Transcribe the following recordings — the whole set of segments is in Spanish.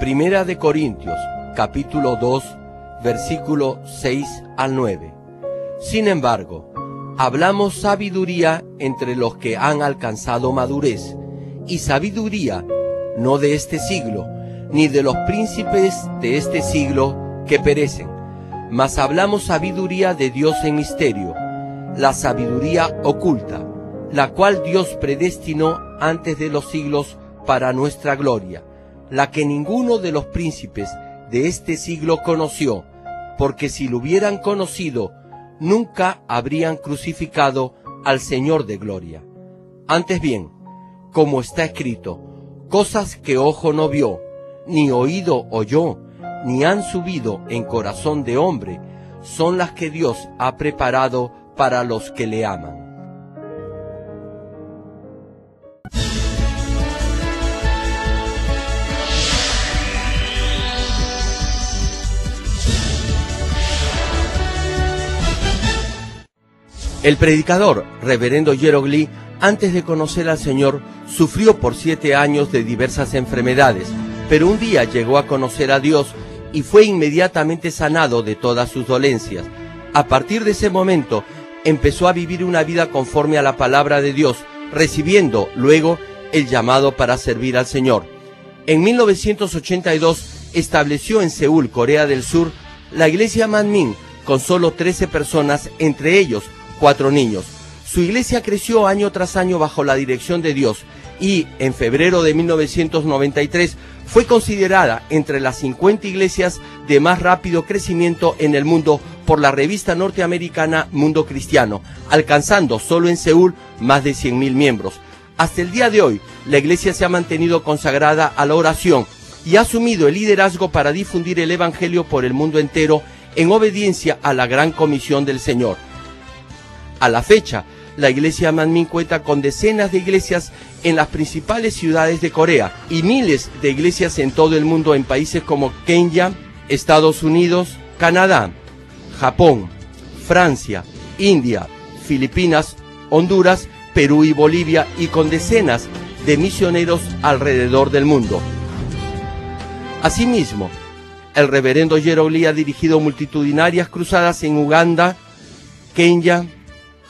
Primera de Corintios, capítulo 2, versículo 6 al 9. Sin embargo, hablamos sabiduría entre los que han alcanzado madurez, y sabiduría no de este siglo, ni de los príncipes de este siglo que perecen, mas hablamos sabiduría de Dios en misterio, la sabiduría oculta, la cual Dios predestinó antes de los siglos para nuestra gloria, la que ninguno de los príncipes de este siglo conoció, porque si lo hubieran conocido, nunca habrían crucificado al Señor de gloria. Antes bien, como está escrito, cosas que ojo no vio, ni oído oyó, ni han subido en corazón de hombre, son las que Dios ha preparado para los que le aman. El predicador, reverendo Gerald Lee, antes de conocer al Señor, sufrió por 7 años de diversas enfermedades, pero un día llegó a conocer a Dios y fue inmediatamente sanado de todas sus dolencias. A partir de ese momento, empezó a vivir una vida conforme a la palabra de Dios, recibiendo luego el llamado para servir al Señor. En 1982 estableció en Seúl, Corea del Sur, la iglesia Manmin, con solo 13 personas, entre ellos 4 niños. Su iglesia creció año tras año bajo la dirección de Dios y en febrero de 1993 fue considerada entre las 50 iglesias de más rápido crecimiento en el mundo por la revista norteamericana Mundo Cristiano, alcanzando solo en Seúl más de 100.000 miembros. Hasta el día de hoy, la iglesia se ha mantenido consagrada a la oración y ha asumido el liderazgo para difundir el evangelio por el mundo entero en obediencia a la gran comisión del Señor. A la fecha, la iglesia Manmin cuenta con decenas de iglesias en las principales ciudades de Corea y miles de iglesias en todo el mundo en países como Kenia, Estados Unidos, Canadá, Japón, Francia, India, Filipinas, Honduras, Perú y Bolivia, y con decenas de misioneros alrededor del mundo. Asimismo, el reverendo Gerald Lee ha dirigido multitudinarias cruzadas en Uganda, Kenia,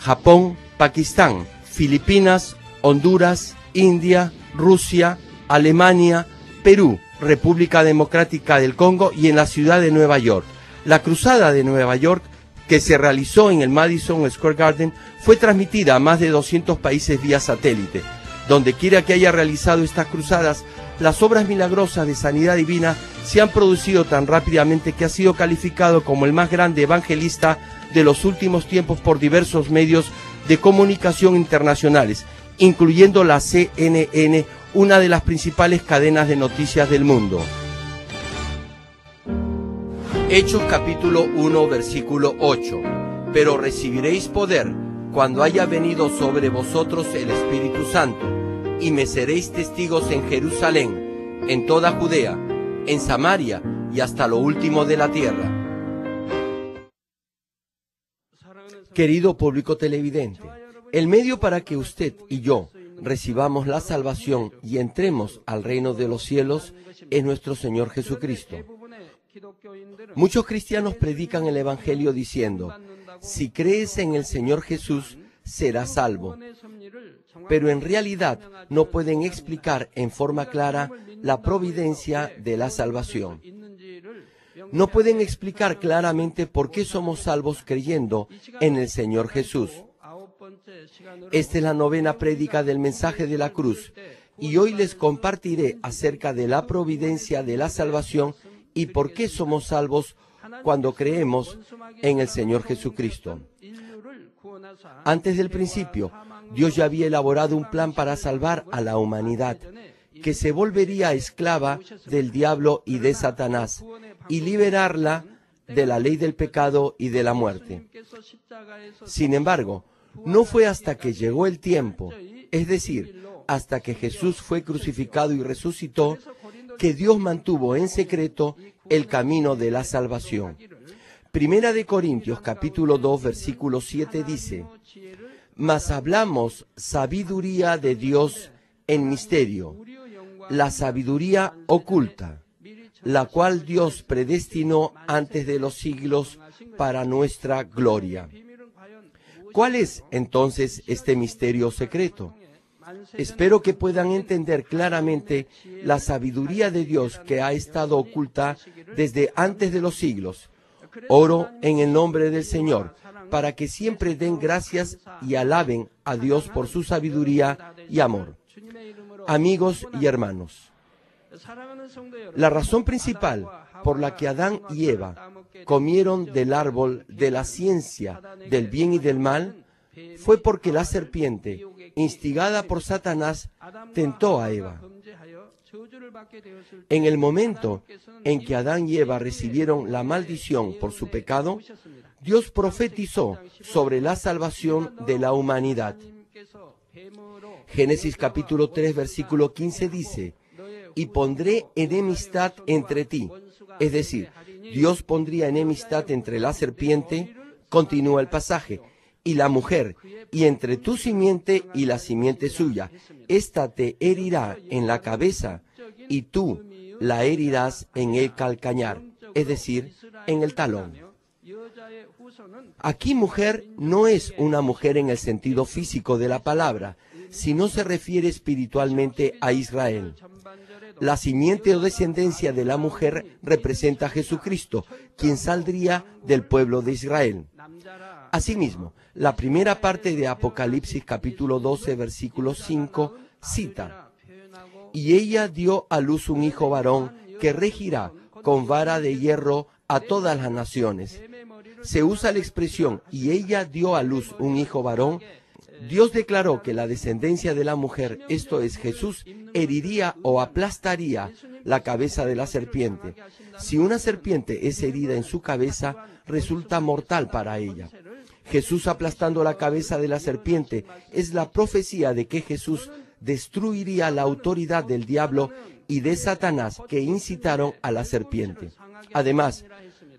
Japón, Pakistán, Filipinas, Honduras, India, Rusia, Alemania, Perú, República Democrática del Congo y en la ciudad de Nueva York. La cruzada de Nueva York, que se realizó en el Madison Square Garden, fue transmitida a más de 200 países vía satélite. Donde quiera que haya realizado estas cruzadas, las obras milagrosas de sanidad divina se han producido tan rápidamente que ha sido calificado como el más grande evangelista de los últimos tiempos por diversos medios de comunicación internacionales, incluyendo la CNN, una de las principales cadenas de noticias del mundo. Hechos capítulo 1, versículo 8. Pero recibiréis poder cuando haya venido sobre vosotros el Espíritu Santo, y me seréis testigos en Jerusalén, en toda Judea, en Samaria y hasta lo último de la tierra. Querido público televidente, el medio para que usted y yo recibamos la salvación y entremos al reino de los cielos es nuestro Señor Jesucristo. Muchos cristianos predican el Evangelio diciendo: si crees en el Señor Jesús, serás salvo. Pero en realidad no pueden explicar en forma clara la providencia de la salvación. No pueden explicar claramente por qué somos salvos creyendo en el Señor Jesús. Esta es la 9ª prédica del mensaje de la cruz, y hoy les compartiré acerca de la providencia de la salvación y por qué somos salvos cuando creemos en el Señor Jesucristo. Antes del principio, Dios ya había elaborado un plan para salvar a la humanidad, que se volvería esclava del diablo y de Satanás, y liberarla de la ley del pecado y de la muerte. Sin embargo, no fue hasta que llegó el tiempo, es decir, hasta que Jesús fue crucificado y resucitó, que Dios mantuvo en secreto el camino de la salvación. Primera de Corintios capítulo 2 versículo 7 dice: mas hablamos sabiduría de Dios en misterio, la sabiduría oculta, la cual Dios predestinó antes de los siglos para nuestra gloria. ¿Cuál es entonces este misterio secreto? Espero que puedan entender claramente la sabiduría de Dios que ha estado oculta desde antes de los siglos. Oro en el nombre del Señor para que siempre den gracias y alaben a Dios por su sabiduría y amor. Amigos y hermanos, la razón principal por la que Adán y Eva comieron del árbol de la ciencia del bien y del mal fue porque la serpiente, instigada por Satanás, tentó a Eva. En el momento en que Adán y Eva recibieron la maldición por su pecado, Dios profetizó sobre la salvación de la humanidad. Génesis capítulo 3, versículo 15 dice: y pondré enemistad entre ti. Es decir, Dios pondría enemistad entre la serpiente, continúa el pasaje, y la mujer, y entre tu simiente y la simiente suya. Ésta te herirá en la cabeza, y tú la herirás en el calcañar, es decir, en el talón. Aquí mujer no es una mujer en el sentido físico de la palabra, sino se refiere espiritualmente a Israel. La simiente o descendencia de la mujer representa a Jesucristo, quien saldría del pueblo de Israel. Asimismo, la primera parte de Apocalipsis capítulo 12, versículo 5, cita: y ella dio a luz un hijo varón que regirá con vara de hierro a todas las naciones. Se usa la expresión y ella dio a luz un hijo varón. Dios declaró que la descendencia de la mujer, esto es Jesús, heriría o aplastaría la cabeza de la serpiente. Si una serpiente es herida en su cabeza, resulta mortal para ella. Jesús aplastando la cabeza de la serpiente es la profecía de que Jesús destruiría la autoridad del diablo y de Satanás que incitaron a la serpiente. Además,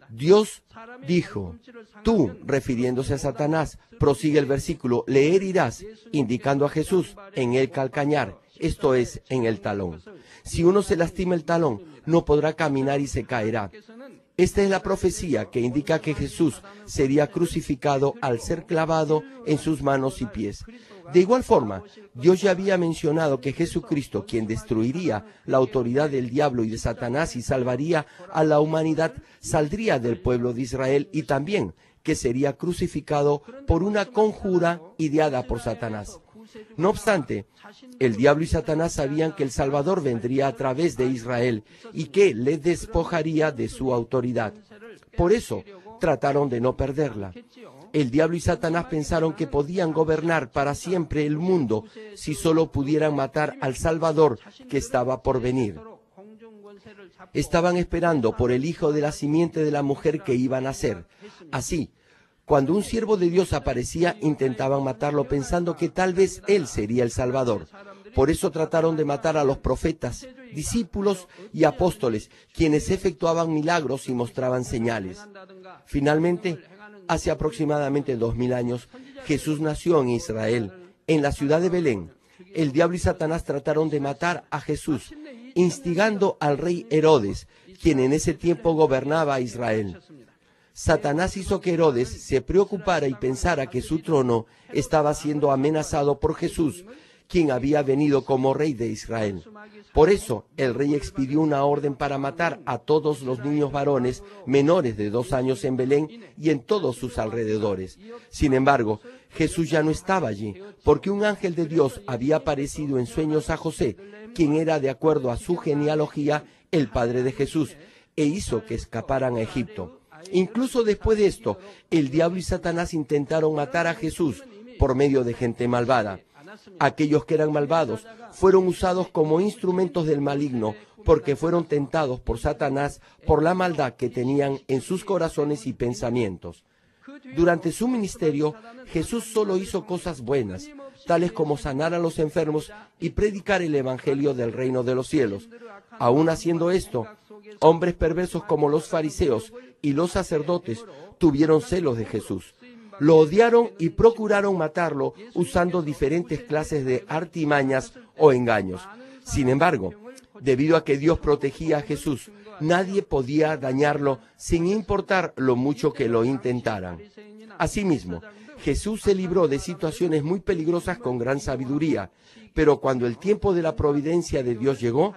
Dios dijo: tú, refiriéndose a Satanás, prosigue el versículo, le herirás, indicando a Jesús, en el calcañar, esto es, en el talón. Si uno se lastima el talón, no podrá caminar y se caerá. Esta es la profecía que indica que Jesús sería crucificado al ser clavado en sus manos y pies. De igual forma, Dios ya había mencionado que Jesucristo, quien destruiría la autoridad del diablo y de Satanás y salvaría a la humanidad, saldría del pueblo de Israel, y también que sería crucificado por una conjura ideada por Satanás. No obstante, el diablo y Satanás sabían que el Salvador vendría a través de Israel y que le despojaría de su autoridad. Por eso, trataron de no perderla. El diablo y Satanás pensaron que podían gobernar para siempre el mundo si solo pudieran matar al Salvador que estaba por venir. Estaban esperando por el hijo de la simiente de la mujer que iba a nacer. Así, cuando un siervo de Dios aparecía, intentaban matarlo pensando que tal vez él sería el Salvador. Por eso trataron de matar a los profetas, discípulos y apóstoles, quienes efectuaban milagros y mostraban señales. Finalmente, hace aproximadamente 2000 años, Jesús nació en Israel, en la ciudad de Belén. El diablo y Satanás trataron de matar a Jesús, instigando al rey Herodes, quien en ese tiempo gobernaba a Israel. Satanás hizo que Herodes se preocupara y pensara que su trono estaba siendo amenazado por Jesús, quien había venido como rey de Israel. Por eso, el rey expidió una orden para matar a todos los niños varones menores de 2 años en Belén y en todos sus alrededores. Sin embargo, Jesús ya no estaba allí, porque un ángel de Dios había aparecido en sueños a José, quien era, de acuerdo a su genealogía, el padre de Jesús, e hizo que escaparan a Egipto. Incluso después de esto, el diablo y Satanás intentaron matar a Jesús por medio de gente malvada. Aquellos que eran malvados fueron usados como instrumentos del maligno porque fueron tentados por Satanás por la maldad que tenían en sus corazones y pensamientos. Durante su ministerio, Jesús solo hizo cosas buenas, tales como sanar a los enfermos y predicar el evangelio del reino de los cielos. Aún haciendo esto, hombres perversos como los fariseos y los sacerdotes tuvieron celos de Jesús. Lo odiaron y procuraron matarlo usando diferentes clases de artimañas o engaños. Sin embargo, debido a que Dios protegía a Jesús, nadie podía dañarlo sin importar lo mucho que lo intentaran. Asimismo, Jesús se libró de situaciones muy peligrosas con gran sabiduría, pero cuando el tiempo de la providencia de Dios llegó,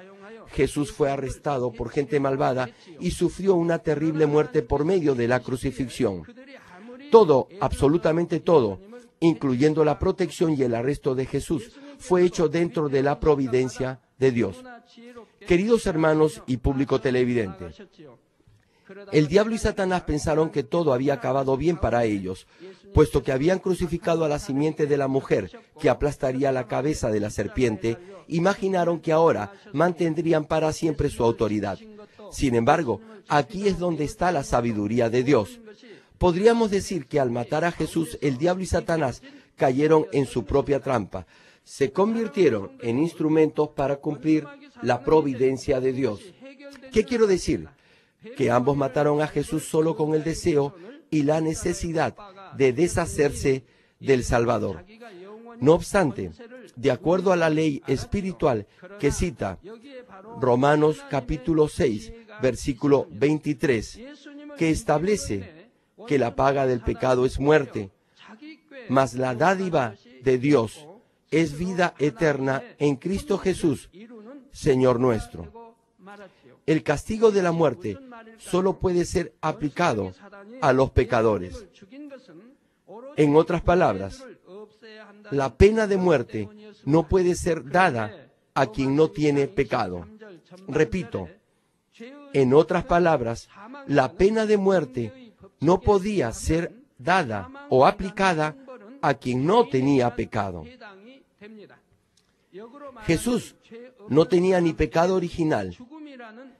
Jesús fue arrestado por gente malvada y sufrió una terrible muerte por medio de la crucifixión. Todo, absolutamente todo, incluyendo la protección y el arresto de Jesús, fue hecho dentro de la providencia de Dios. Queridos hermanos y público televidente, el diablo y Satanás pensaron que todo había acabado bien para ellos, puesto que habían crucificado a la simiente de la mujer, que aplastaría la cabeza de la serpiente. Imaginaron que ahora mantendrían para siempre su autoridad. Sin embargo, aquí es donde está la sabiduría de Dios. Podríamos decir que al matar a Jesús, el diablo y Satanás cayeron en su propia trampa. Se convirtieron en instrumentos para cumplir la providencia de Dios. ¿Qué quiero decir? Que ambos mataron a Jesús solo con el deseo y la necesidad de deshacerse del Salvador. No obstante, de acuerdo a la ley espiritual que cita Romanos capítulo 6, versículo 23, que establece que la paga del pecado es muerte, mas la dádiva de Dios es vida eterna en Cristo Jesús, Señor nuestro. El castigo de la muerte solo puede ser aplicado a los pecadores. En otras palabras, la pena de muerte no puede ser dada a quien no tiene pecado. Repito, en otras palabras, la pena de muerte no podía ser dada o aplicada a quien no tenía pecado. Jesús no tenía ni pecado original,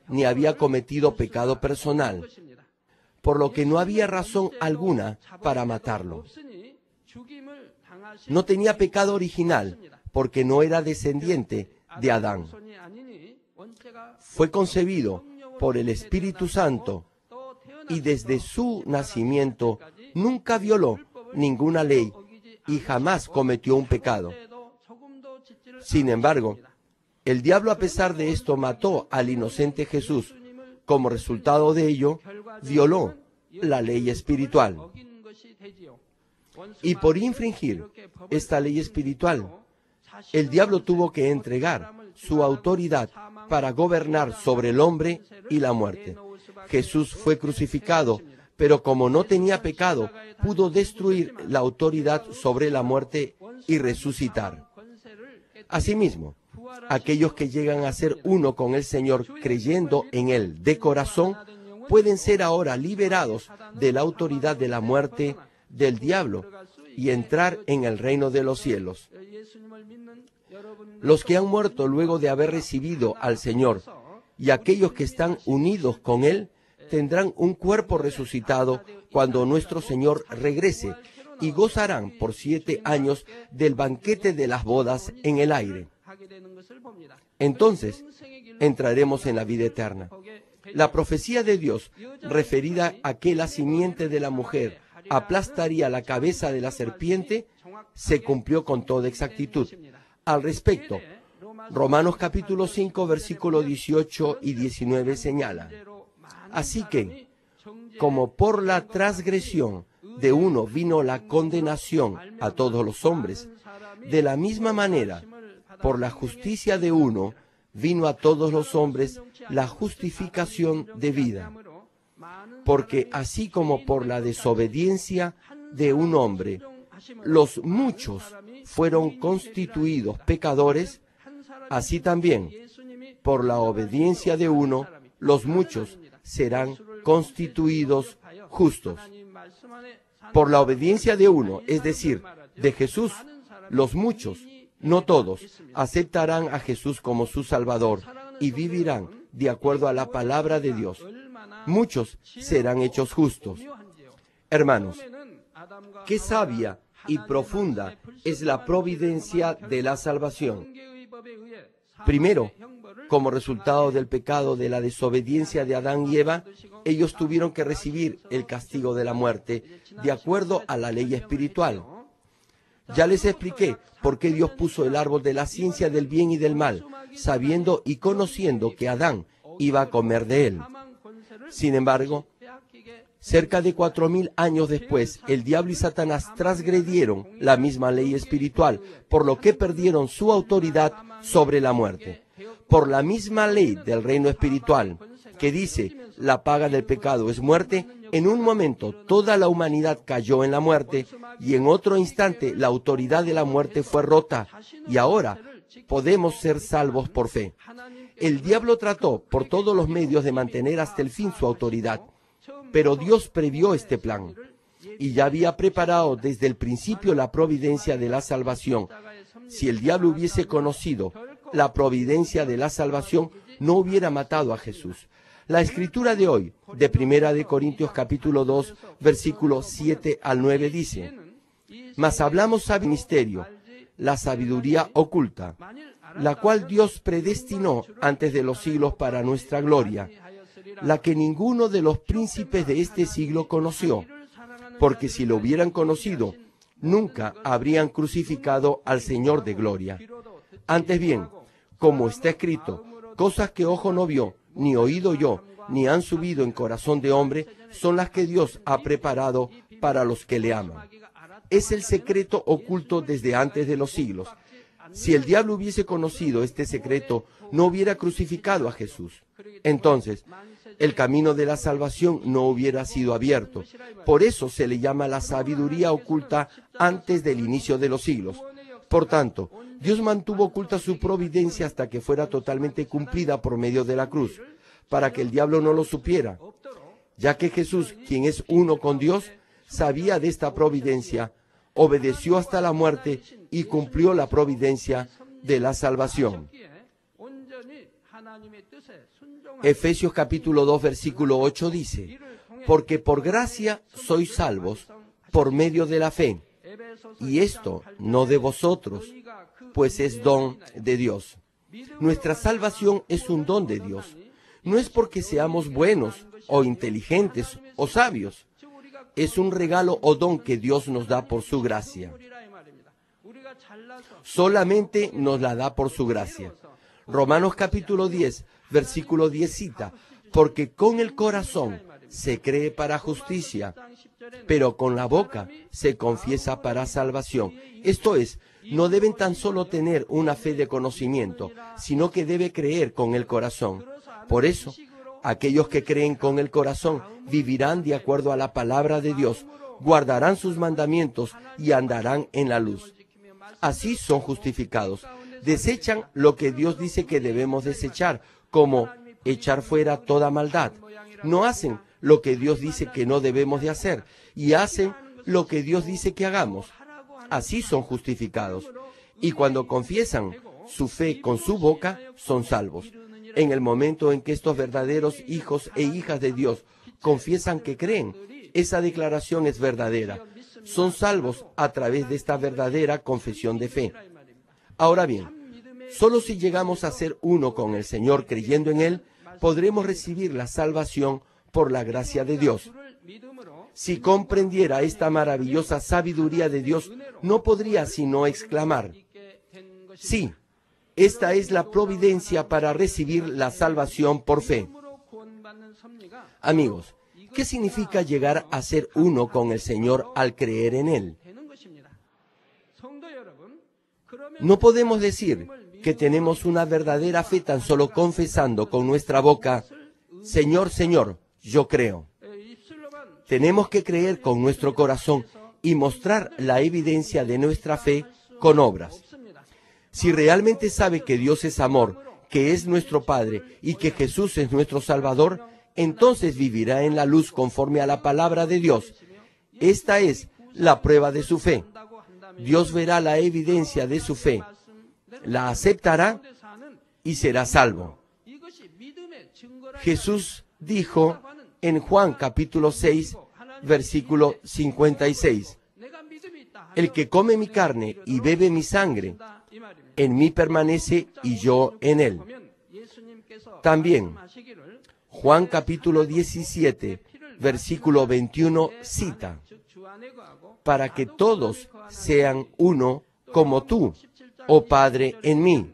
ni había cometido pecado personal, por lo que no había razón alguna para matarlo. No tenía pecado original, porque no era descendiente de Adán. Fue concebido por el Espíritu Santo y desde su nacimiento nunca violó ninguna ley y jamás cometió un pecado. Sin embargo, el diablo, a pesar de esto, mató al inocente Jesús. Como resultado de ello, violó la ley espiritual. Y por infringir esta ley espiritual, el diablo tuvo que entregar su autoridad para gobernar sobre el hombre y la muerte. Jesús fue crucificado, pero como no tenía pecado, pudo destruir la autoridad sobre la muerte y resucitar. Asimismo, aquellos que llegan a ser uno con el Señor creyendo en Él de corazón, pueden ser ahora liberados de la autoridad de la muerte del diablo y entrar en el reino de los cielos. Los que han muerto luego de haber recibido al Señor y aquellos que están unidos con Él tendrán un cuerpo resucitado cuando nuestro Señor regrese y gozarán por 7 años del banquete de las bodas en el aire. Entonces, entraremos en la vida eterna. La profecía de Dios, referida a que la simiente de la mujer aplastaría la cabeza de la serpiente, se cumplió con toda exactitud. Al respecto, Romanos capítulo 5, versículo 18 y 19 señala: así que, como por la transgresión de uno vino la condenación a todos los hombres, de la misma manera, por la justicia de uno, vino a todos los hombres la justificación de vida. Porque así como por la desobediencia de un hombre, los muchos fueron constituidos pecadores, así también, por la obediencia de uno, los muchos serán constituidos justos. Por la obediencia de uno, es decir, de Jesús, los muchos, no todos, aceptarán a Jesús como su Salvador y vivirán de acuerdo a la palabra de Dios. Muchos serán hechos justos. Hermanos, qué sabia y profunda es la providencia de la salvación. Primero, como resultado del pecado de la desobediencia de Adán y Eva, ellos tuvieron que recibir el castigo de la muerte de acuerdo a la ley espiritual. Ya les expliqué por qué Dios puso el árbol de la ciencia del bien y del mal, sabiendo y conociendo que Adán iba a comer de él. Sin embargo, cerca de 4000 años después, el diablo y Satanás transgredieron la misma ley espiritual, por lo que perdieron su autoridad sobre la muerte. Por la misma ley del reino espiritual, que dice, la paga del pecado es muerte, en un momento toda la humanidad cayó en la muerte, y en otro instante la autoridad de la muerte fue rota, y ahora podemos ser salvos por fe. El diablo trató por todos los medios de mantener hasta el fin su autoridad, pero Dios previó este plan y ya había preparado desde el principio la providencia de la salvación. Si el diablo hubiese conocido la providencia de la salvación, no hubiera matado a Jesús. La escritura de hoy, de 1 Corintios capítulo 2, versículos 7 al 9 dice, mas hablamos al misterio, la sabiduría oculta, la cual Dios predestinó antes de los siglos para nuestra gloria, la que ninguno de los príncipes de este siglo conoció, porque si lo hubieran conocido, nunca habrían crucificado al Señor de gloria. Antes bien, como está escrito, cosas que ojo no vio, ni oído oyó, ni han subido en corazón de hombre, son las que Dios ha preparado para los que le aman. Es el secreto oculto desde antes de los siglos. Si el diablo hubiese conocido este secreto, no hubiera crucificado a Jesús. Entonces, el camino de la salvación no hubiera sido abierto. Por eso se le llama la sabiduría oculta antes del inicio de los siglos. Por tanto, Dios mantuvo oculta su providencia hasta que fuera totalmente cumplida por medio de la cruz, para que el diablo no lo supiera, ya que Jesús, quien es uno con Dios, sabía de esta providencia, obedeció hasta la muerte y cumplió la providencia de la salvación. Efesios capítulo 2, versículo 8 dice, porque por gracia sois salvos por medio de la fe, y esto no de vosotros, pues es don de Dios. Nuestra salvación es un don de Dios. No es porque seamos buenos o inteligentes o sabios. Es un regalo o don que Dios nos da por su gracia. Solamente nos la da por su gracia. Romanos capítulo 10, versículo 10 cita, porque con el corazón se cree para justicia, pero con la boca se confiesa para salvación. Esto es, no deben tan solo tener una fe de conocimiento, sino que debe creer con el corazón. Por eso, aquellos que creen con el corazón vivirán de acuerdo a la palabra de Dios, guardarán sus mandamientos y andarán en la luz. Así son justificados. Desechan lo que Dios dice que debemos desechar, como echar fuera toda maldad. No hacen lo que Dios dice que no debemos de hacer, y hacen lo que Dios dice que hagamos. Así son justificados. Y cuando confiesan su fe con su boca, son salvos. En el momento en que estos verdaderos hijos e hijas de Dios confiesan que creen, esa declaración es verdadera. Son salvos a través de esta verdadera confesión de fe. Ahora bien, solo si llegamos a ser uno con el Señor creyendo en Él, podremos recibir la salvación por la gracia de Dios. Si comprendiera esta maravillosa sabiduría de Dios, no podría sino exclamar, sí, esta es la providencia para recibir la salvación por fe. Amigos, ¿qué significa llegar a ser uno con el Señor al creer en Él? No podemos decir que tenemos una verdadera fe tan solo confesando con nuestra boca, Señor, Señor, yo creo. Tenemos que creer con nuestro corazón y mostrar la evidencia de nuestra fe con obras. Si realmente sabe que Dios es amor, que es nuestro Padre y que Jesús es nuestro Salvador, entonces vivirá en la luz conforme a la palabra de Dios. Esta es la prueba de su fe. Dios verá la evidencia de su fe, la aceptará y será salvo. Jesús dijo en Juan capítulo 6, versículo 56, el que come mi carne y bebe mi sangre, en mí permanece y yo en él. También, Juan capítulo 17, versículo 21 cita, para que todos sean uno como tú, oh Padre, en mí,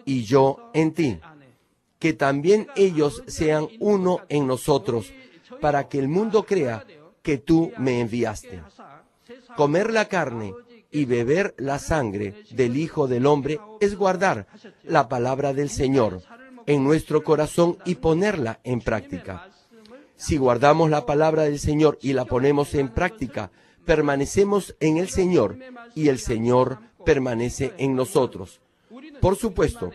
y yo en ti. que también ellos sean uno en nosotros, para que el mundo crea que tú me enviaste. Comer la carne y beber la sangre del Hijo del Hombre es guardar la palabra del Señor en nuestro corazón y ponerla en práctica. Si guardamos la palabra del Señor y la ponemos en práctica, permanecemos en el Señor y el Señor permanece en nosotros. Por supuesto,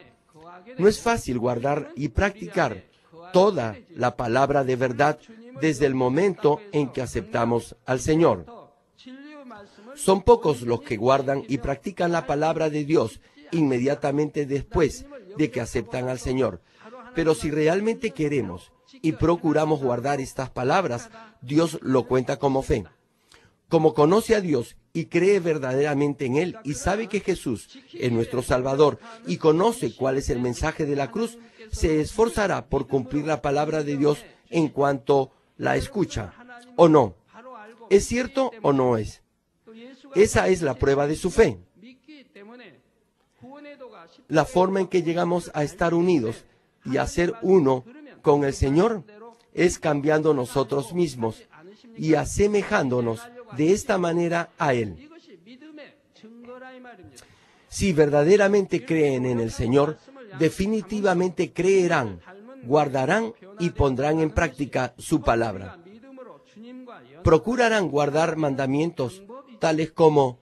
no es fácil guardar y practicar toda la palabra de verdad desde el momento en que aceptamos al Señor. Son pocos los que guardan y practican la palabra de Dios inmediatamente después de que aceptan al Señor. Pero si realmente queremos y procuramos guardar estas palabras, Dios lo cuenta como fe. Como conoce a Dios y cree verdaderamente en Él y sabe que Jesús es nuestro Salvador y conoce cuál es el mensaje de la cruz, se esforzará por cumplir la palabra de Dios en cuanto la escucha, ¿o no? ¿Es cierto o no es? Esa es la prueba de su fe. La forma en que llegamos a estar unidos y a ser uno con el Señor es cambiando nosotros mismos y asemejándonos de esta manera a Él. Si verdaderamente creen en el Señor, definitivamente creerán, guardarán y pondrán en práctica su palabra. Procurarán guardar mandamientos tales como: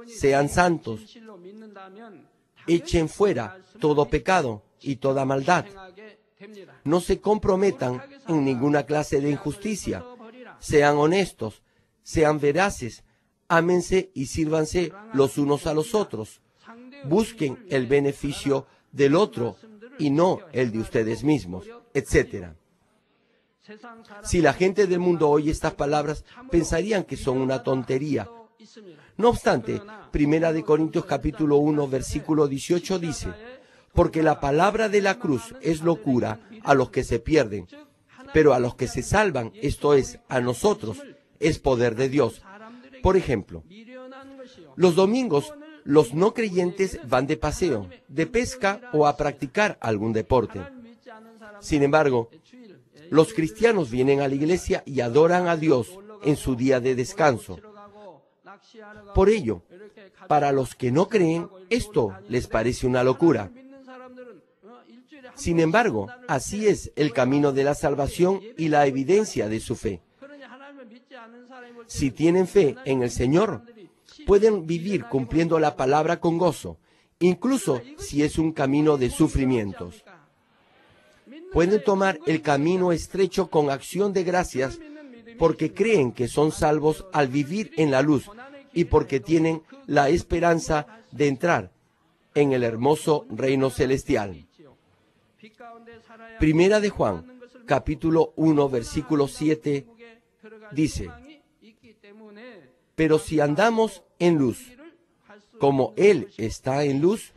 sean santos, echen fuera todo pecado y toda maldad, no se comprometan en ninguna clase de injusticia, sean honestos, sean veraces, ámense y sírvanse los unos a los otros, busquen el beneficio del otro y no el de ustedes mismos, etc. Si la gente del mundo oye estas palabras, pensarían que son una tontería. No obstante, 1 Corintios capítulo 1, versículo 18 dice: porque la palabra de la cruz es locura a los que se pierden, pero a los que se salvan, esto es, a nosotros, es poder de Dios. Por ejemplo, los domingos los no creyentes van de paseo, de pesca o a practicar algún deporte. Sin embargo, los cristianos vienen a la iglesia y adoran a Dios en su día de descanso. Por ello, para los que no creen, esto les parece una locura. Sin embargo, así es el camino de la salvación y la evidencia de su fe. Si tienen fe en el Señor, pueden vivir cumpliendo la palabra con gozo, incluso si es un camino de sufrimientos. Pueden tomar el camino estrecho con acción de gracias porque creen que son salvos al vivir en la luz y porque tienen la esperanza de entrar en el hermoso reino celestial. Primera de Juan, capítulo 1, versículo 7, dice: pero si andamos en luz, como Él está en luz,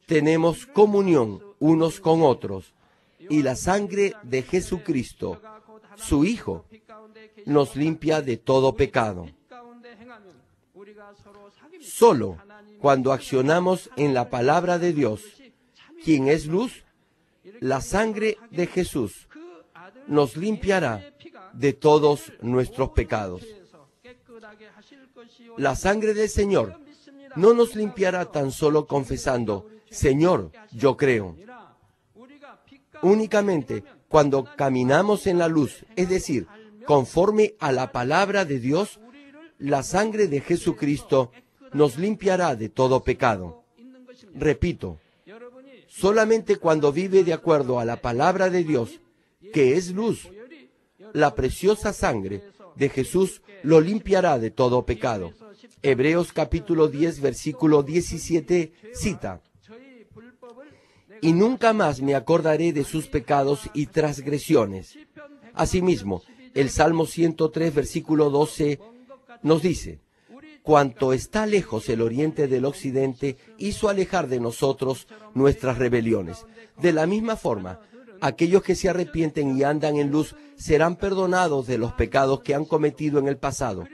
tenemos comunión unos con otros, y la sangre de Jesucristo, su Hijo, nos limpia de todo pecado. Solo cuando accionamos en la palabra de Dios, quien es luz, la sangre de Jesús nos limpiará de todos nuestros pecados. La sangre del Señor no nos limpiará tan solo confesando: Señor, yo creo. Únicamente cuando caminamos en la luz, es decir, conforme a la palabra de Dios, la sangre de Jesucristo nos limpiará de todo pecado. Repito, solamente cuando vive de acuerdo a la palabra de Dios, que es luz, la preciosa sangre de Jesús lo limpiará de todo pecado. Hebreos capítulo 10, versículo 17 cita: y nunca más me acordaré de sus pecados y transgresiones. Asimismo, el Salmo 103, versículo 12 nos dice: cuanto está lejos el oriente del occidente, hizo alejar de nosotros nuestras rebeliones. De la misma forma, aquellos que se arrepienten y andan en luz serán perdonados de los pecados que han cometido en el pasado.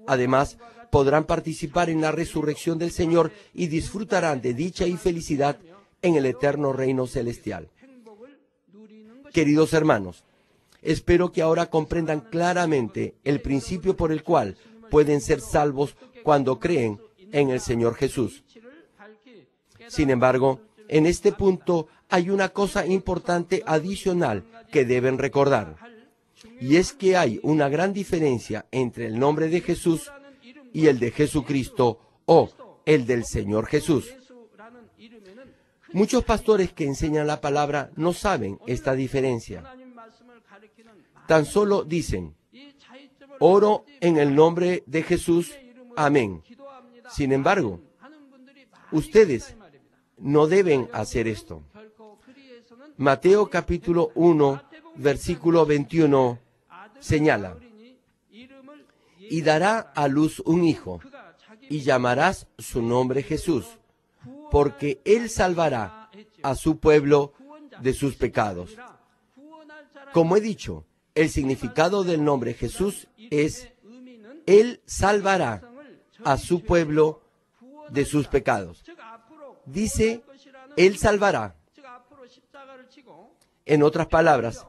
Además, podrán participar en la resurrección del Señor y disfrutarán de dicha y felicidad en el eterno reino celestial. Queridos hermanos, espero que ahora comprendan claramente el principio por el cual pueden ser salvos cuando creen en el Señor Jesús. Sin embargo, en este punto hay una cosa importante adicional que deben recordar, y es que hay una gran diferencia entre el nombre de Jesús y el de Jesucristo o el del Señor Jesús. Muchos pastores que enseñan la palabra no saben esta diferencia. Tan solo dicen, oro en el nombre de Jesús, amén. Sin embargo, ustedes no deben hacer esto. Mateo capítulo 1, versículo 21, señala, y dará a luz un hijo, y llamarás su nombre Jesús, porque él salvará a su pueblo de sus pecados. Como he dicho, el significado del nombre Jesús es, él salvará a su pueblo de sus pecados. Dice, él salvará. En otras palabras,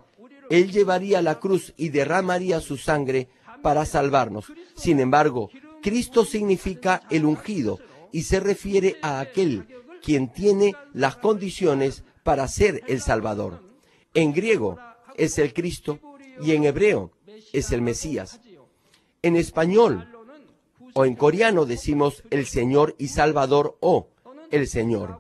él llevaría la cruz y derramaría su sangre para salvarnos. Sin embargo, Cristo significa el ungido y se refiere a aquel quien tiene las condiciones para ser el Salvador. En griego es el Cristo y en hebreo es el Mesías. En español o en coreano decimos el Señor y Salvador o el Señor.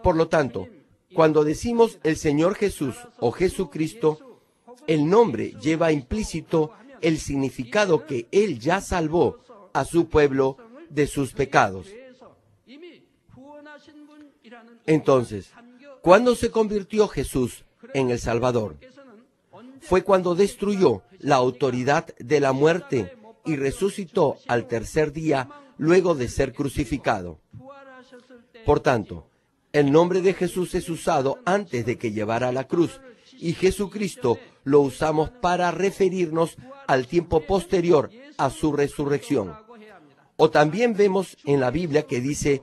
Por lo tanto, cuando decimos el Señor Jesús o Jesucristo, el nombre lleva implícito el significado que Él ya salvó a su pueblo de sus pecados. Entonces, ¿cuándo se convirtió Jesús en el Salvador? Fue cuando destruyó la autoridad de la muerte y resucitó al tercer día luego de ser crucificado. Por tanto, el nombre de Jesús es usado antes de que llevara la cruz, y Jesucristo lo usamos para referirnos al tiempo posterior a su resurrección. O también vemos en la Biblia que dice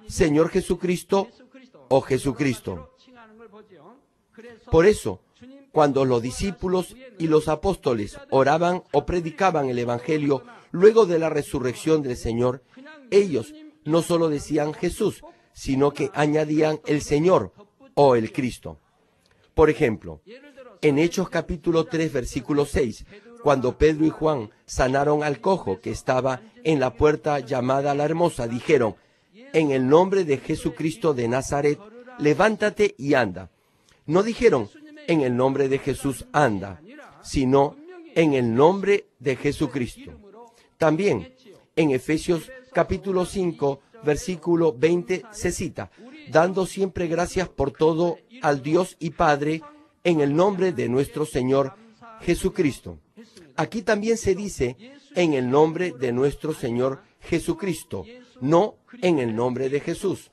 Señor Jesucristo o Jesucristo. Por eso, cuando los discípulos y los apóstoles oraban o predicaban el Evangelio luego de la resurrección del Señor, ellos no solo decían Jesús, sino que añadían el Señor o el Cristo. Por ejemplo, en Hechos capítulo 3, versículo 6, cuando Pedro y Juan sanaron al cojo que estaba en la puerta llamada la Hermosa, dijeron, en el nombre de Jesucristo de Nazaret, levántate y anda. No dijeron, en el nombre de Jesús anda, sino en el nombre de Jesucristo. También, en Efesios capítulo 5, versículo 20, se cita, dando siempre gracias por todo al Dios y Padre, en el nombre de nuestro Señor Jesucristo. Aquí también se dice, en el nombre de nuestro Señor Jesucristo, no en el nombre de Jesús.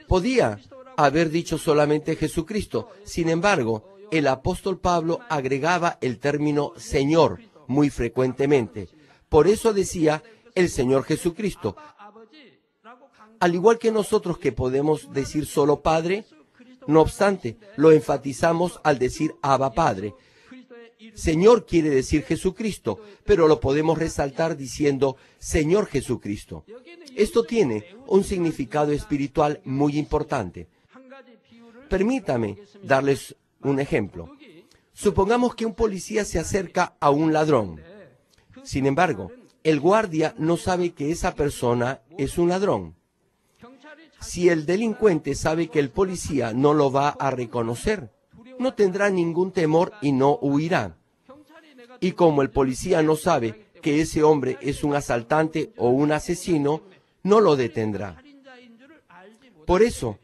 Podía haber dicho solamente Jesucristo. Sin embargo, el apóstol Pablo agregaba el término Señor muy frecuentemente. Por eso decía el Señor Jesucristo. Al igual que nosotros que podemos decir solo Padre, no obstante, lo enfatizamos al decir Abba Padre. Señor quiere decir Jesucristo, pero lo podemos resaltar diciendo Señor Jesucristo. Esto tiene un significado espiritual muy importante. Permítame darles un ejemplo. Supongamos que un policía se acerca a un ladrón. Sin embargo, el guardia no sabe que esa persona es un ladrón. Si el delincuente sabe que el policía no lo va a reconocer, no tendrá ningún temor y no huirá. Y como el policía no sabe que ese hombre es un asaltante o un asesino, no lo detendrá. Por eso,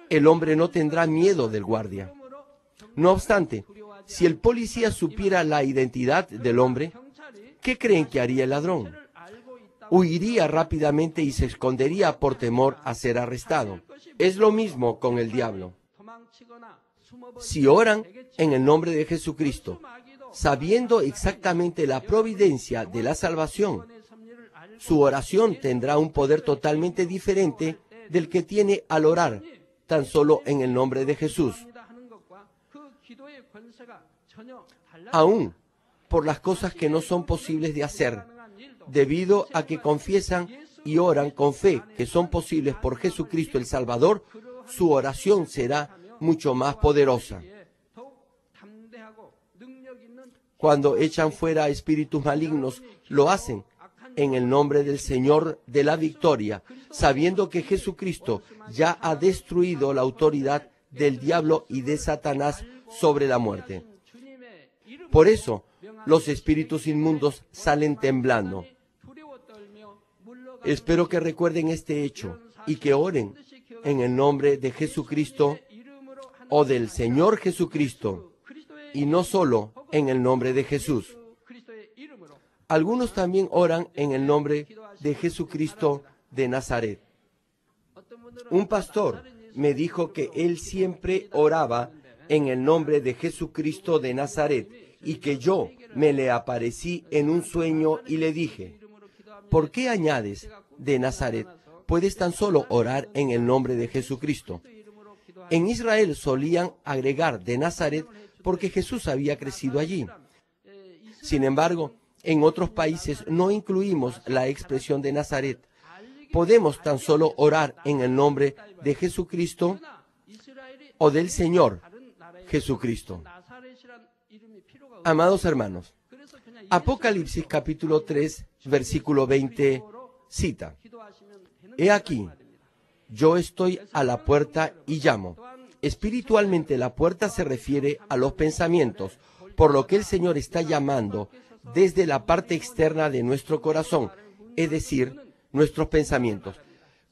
el hombre no tendrá miedo del guardia. No obstante, si el policía supiera la identidad del hombre, ¿qué creen que haría el ladrón? Huiría rápidamente y se escondería por temor a ser arrestado. Es lo mismo con el diablo. Si oran en el nombre de Jesucristo, sabiendo exactamente la providencia de la salvación, su oración tendrá un poder totalmente diferente del que tiene al orar tan solo en el nombre de Jesús. Aún por las cosas que no son posibles de hacer, debido a que confiesan y oran con fe que son posibles por Jesucristo el Salvador, su oración será mucho más poderosa. Cuando echan fuera espíritus malignos, lo hacen en el nombre del Señor de la victoria, sabiendo que Jesucristo ya ha destruido la autoridad del diablo y de Satanás sobre la muerte. Por eso, los espíritus inmundos salen temblando. Espero que recuerden este hecho y que oren en el nombre de Jesucristo o del Señor Jesucristo, y no solo en el nombre de Jesús. Algunos también oran en el nombre de Jesucristo de Nazaret. Un pastor me dijo que él siempre oraba en el nombre de Jesucristo de Nazaret y que yo me le aparecí en un sueño y le dije: ¿por qué añades de Nazaret? Puedes tan solo orar en el nombre de Jesucristo. En Israel solían agregar de Nazaret porque Jesús había crecido allí. Sin embargo, en otros países no incluimos la expresión de Nazaret. Podemos tan solo orar en el nombre de Jesucristo o del Señor Jesucristo. Amados hermanos, Apocalipsis capítulo 3, versículo 20 cita: He aquí, yo estoy a la puerta y llamo. Espiritualmente la puerta se refiere a los pensamientos, por lo que el Señor está llamando desde la parte externa de nuestro corazón, es decir, nuestros pensamientos.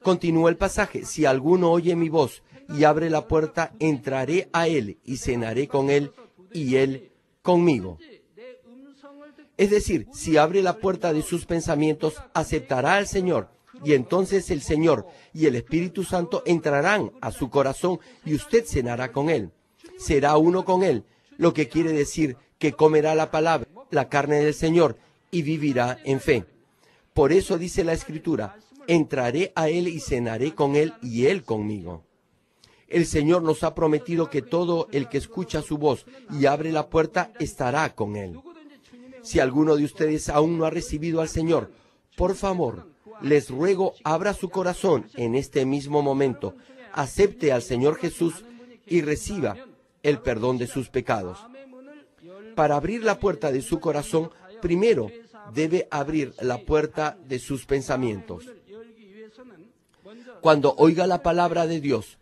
Continúa el pasaje: si alguno oye mi voz y abre la puerta, entraré a él y cenaré con él y él conmigo. Es decir, si abre la puerta de sus pensamientos, aceptará al Señor, y entonces el Señor y el Espíritu Santo entrarán a su corazón y usted cenará con él. Será uno con él, lo que quiere decir que comerá la palabra, la carne del Señor, y vivirá en fe. Por eso dice la Escritura: entraré a él y cenaré con él y él conmigo. El Señor nos ha prometido que todo el que escucha su voz y abre la puerta estará con él. Si alguno de ustedes aún no ha recibido al Señor, por favor, les ruego abra su corazón en este mismo momento, acepte al Señor Jesús y reciba el perdón de sus pecados. Para abrir la puerta de su corazón, primero debe abrir la puerta de sus pensamientos. Cuando oiga la palabra de Dios,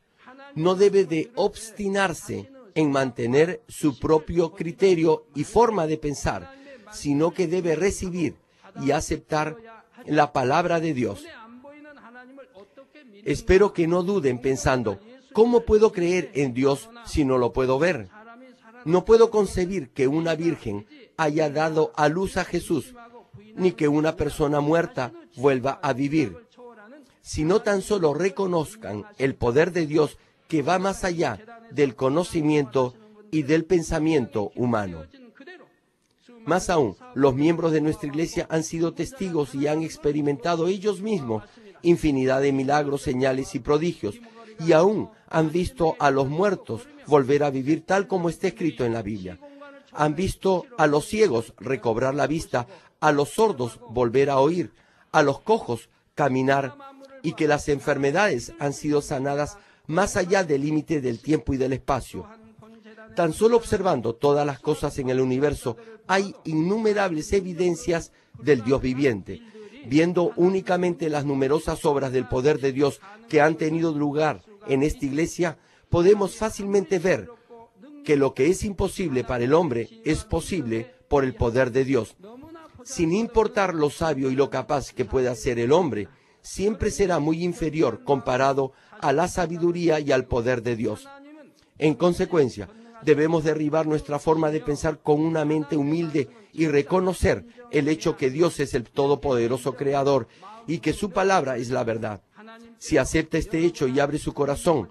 no debe de obstinarse en mantener su propio criterio y forma de pensar, sino que debe recibir y aceptar la palabra de Dios. Espero que no duden pensando: ¿cómo puedo creer en Dios si no lo puedo ver? No puedo concebir que una virgen haya dado a luz a Jesús, ni que una persona muerta vuelva a vivir. Si no tan solo reconozcan el poder de Dios que va más allá del conocimiento y del pensamiento humano. Más aún, los miembros de nuestra iglesia han sido testigos y han experimentado ellos mismos infinidad de milagros, señales y prodigios, y aún han visto a los muertos volver a vivir tal como está escrito en la Biblia. Han visto a los ciegos recobrar la vista, a los sordos volver a oír, a los cojos caminar, y que las enfermedades han sido sanadas más allá del límite del tiempo y del espacio. Tan solo observando todas las cosas en el universo, hay innumerables evidencias del Dios viviente. Viendo únicamente las numerosas obras del poder de Dios que han tenido lugar en esta iglesia, podemos fácilmente ver que lo que es imposible para el hombre es posible por el poder de Dios. Sin importar lo sabio y lo capaz que pueda ser el hombre, siempre será muy inferior comparado a la sabiduría y al poder de Dios. En consecuencia, debemos derribar nuestra forma de pensar con una mente humilde y reconocer el hecho que Dios es el todopoderoso creador y que su palabra es la verdad. Si acepta este hecho y abre su corazón,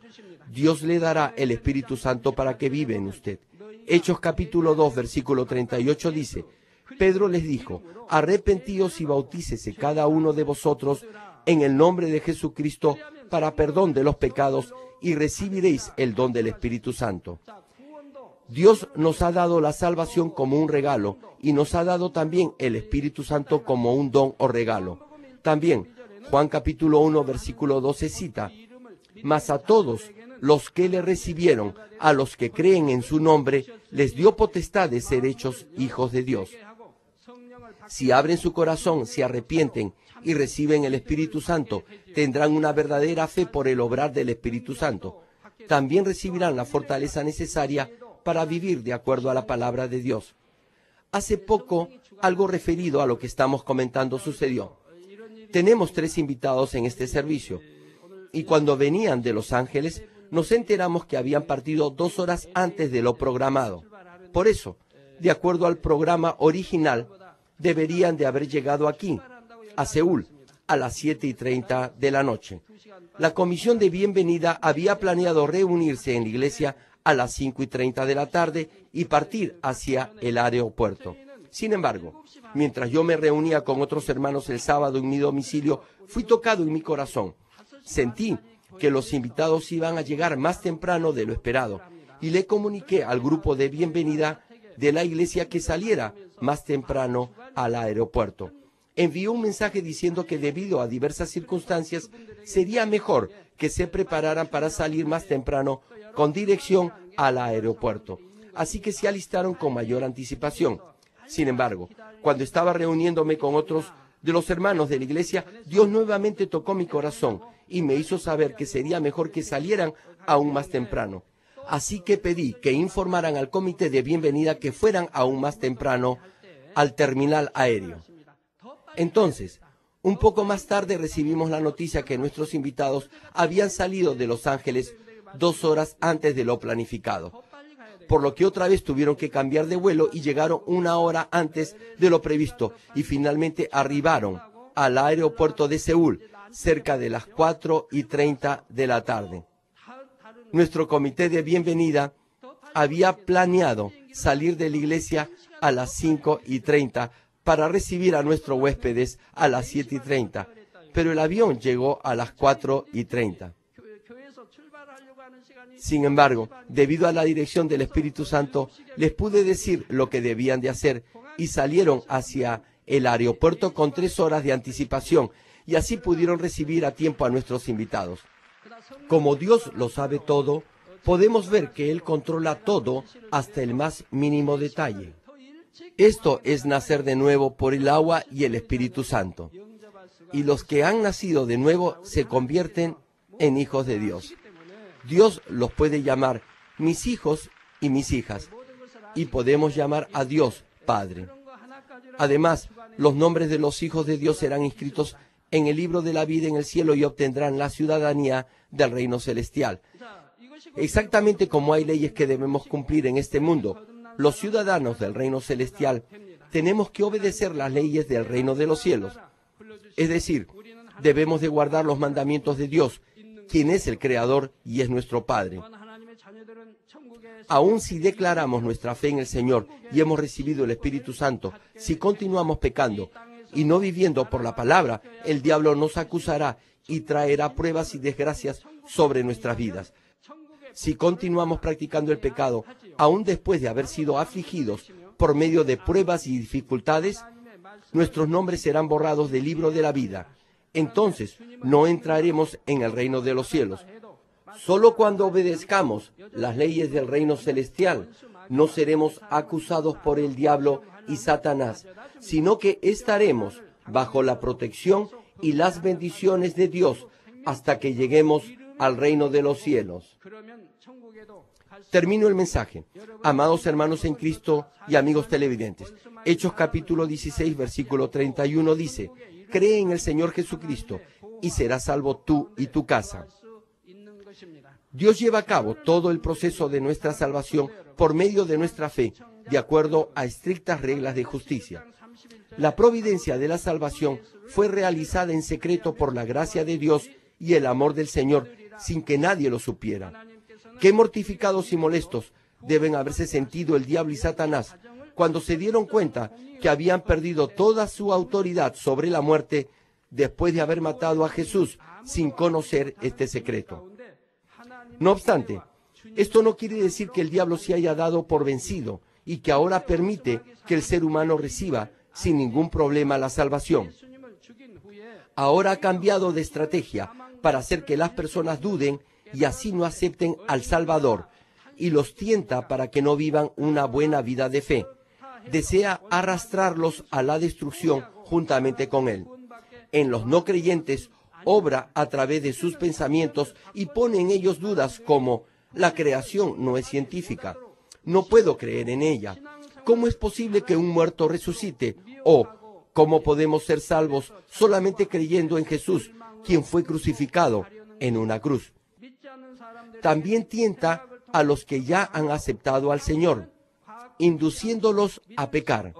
Dios le dará el Espíritu Santo para que viva en usted. Hechos capítulo 2, versículo 38 dice: Pedro les dijo: arrepentíos y bautícese cada uno de vosotros en el nombre de Jesucristo para perdón de los pecados y recibiréis el don del Espíritu Santo. Dios nos ha dado la salvación como un regalo y nos ha dado también el Espíritu Santo como un don o regalo. También Juan capítulo 1 versículo 12 cita: mas a todos los que le recibieron, a los que creen en su nombre, les dio potestad de ser hechos hijos de Dios. Si abren su corazón, se arrepienten y reciben el Espíritu Santo, tendrán una verdadera fe por el obrar del Espíritu Santo. También recibirán la fortaleza necesaria para vivir de acuerdo a la palabra de Dios. Hace poco, algo referido a lo que estamos comentando sucedió. Tenemos 3 invitados en este servicio, y cuando venían de Los Ángeles, nos enteramos que habían partido 2 horas antes de lo programado. Por eso, de acuerdo al programa original, deberían de haber llegado aquí, a Seúl, a las 7:30 de la noche. La comisión de bienvenida había planeado reunirse en la iglesia a las 5:30 de la tarde y partir hacia el aeropuerto. Sin embargo, mientras yo me reunía con otros hermanos el sábado en mi domicilio, fui tocado en mi corazón. Sentí que los invitados iban a llegar más temprano de lo esperado y le comuniqué al grupo de bienvenida de la iglesia que saliera más temprano al aeropuerto. Envió un mensaje diciendo que debido a diversas circunstancias sería mejor que se prepararan para salir más temprano con dirección al aeropuerto. Así que se alistaron con mayor anticipación. Sin embargo, cuando estaba reuniéndome con otros de los hermanos de la iglesia, Dios nuevamente tocó mi corazón y me hizo saber que sería mejor que salieran aún más temprano. Así que pedí que informaran al comité de bienvenida que fueran aún más temprano al terminal aéreo. Entonces, un poco más tarde recibimos la noticia que nuestros invitados habían salido de Los Ángeles 2 horas antes de lo planificado, por lo que otra vez tuvieron que cambiar de vuelo y llegaron 1 hora antes de lo previsto y finalmente arribaron al aeropuerto de Seúl cerca de las 4:30 de la tarde. Nuestro comité de bienvenida había planeado salir de la iglesia a las 5:30 para recibir a nuestros huéspedes a las 7:30, pero el avión llegó a las 4:30. Sin embargo, debido a la dirección del Espíritu Santo, les pude decir lo que debían de hacer y salieron hacia el aeropuerto con 3 horas de anticipación y así pudieron recibir a tiempo a nuestros invitados. Como Dios lo sabe todo, podemos ver que Él controla todo hasta el más mínimo detalle. Esto es nacer de nuevo por el agua y el Espíritu Santo. Y los que han nacido de nuevo se convierten en hijos de Dios. Dios los puede llamar mis hijos y mis hijas, y podemos llamar a Dios Padre. Además, los nombres de los hijos de Dios serán inscritos en el libro de la vida en el cielo y obtendrán la ciudadanía del reino celestial. Exactamente como hay leyes que debemos cumplir en este mundo, los ciudadanos del reino celestial tenemos que obedecer las leyes del reino de los cielos. Es decir, debemos de guardar los mandamientos de Dios, quien es el Creador y es nuestro Padre. Aun si declaramos nuestra fe en el Señor y hemos recibido el Espíritu Santo, si continuamos pecando y no viviendo por la palabra, el diablo nos acusará y traerá pruebas y desgracias sobre nuestras vidas. Si continuamos practicando el pecado, aun después de haber sido afligidos por medio de pruebas y dificultades, nuestros nombres serán borrados del libro de la vida. Entonces no entraremos en el reino de los cielos. Solo cuando obedezcamos las leyes del reino celestial no seremos acusados por el diablo y Satanás, sino que estaremos bajo la protección y las bendiciones de Dios hasta que lleguemos al reino de los cielos. Termino el mensaje. Amados hermanos en Cristo y amigos televidentes, Hechos capítulo 16, versículo 31 dice: cree en el Señor Jesucristo y serás salvo tú y tu casa. Dios lleva a cabo todo el proceso de nuestra salvación por medio de nuestra fe, de acuerdo a estrictas reglas de justicia. La providencia de la salvación fue realizada en secreto por la gracia de Dios y el amor del Señor, sin que nadie lo supiera. Qué mortificados y molestos deben haberse sentido el diablo y Satanás cuando se dieron cuenta que habían perdido toda su autoridad sobre la muerte después de haber matado a Jesús sin conocer este secreto. No obstante, esto no quiere decir que el diablo se haya dado por vencido y que ahora permite que el ser humano reciba sin ningún problema la salvación. Ahora ha cambiado de estrategia para hacer que las personas duden y así no acepten al Salvador, y los tienta para que no vivan una buena vida de fe. Desea arrastrarlos a la destrucción juntamente con él. En los no creyentes obra a través de sus pensamientos y pone en ellos dudas como: la creación no es científica, no puedo creer en ella, ¿cómo es posible que un muerto resucite? O ¿cómo podemos ser salvos solamente creyendo en Jesús, quien fue crucificado en una cruz? También tienta a los que ya han aceptado al Señor, induciéndolos a pecar.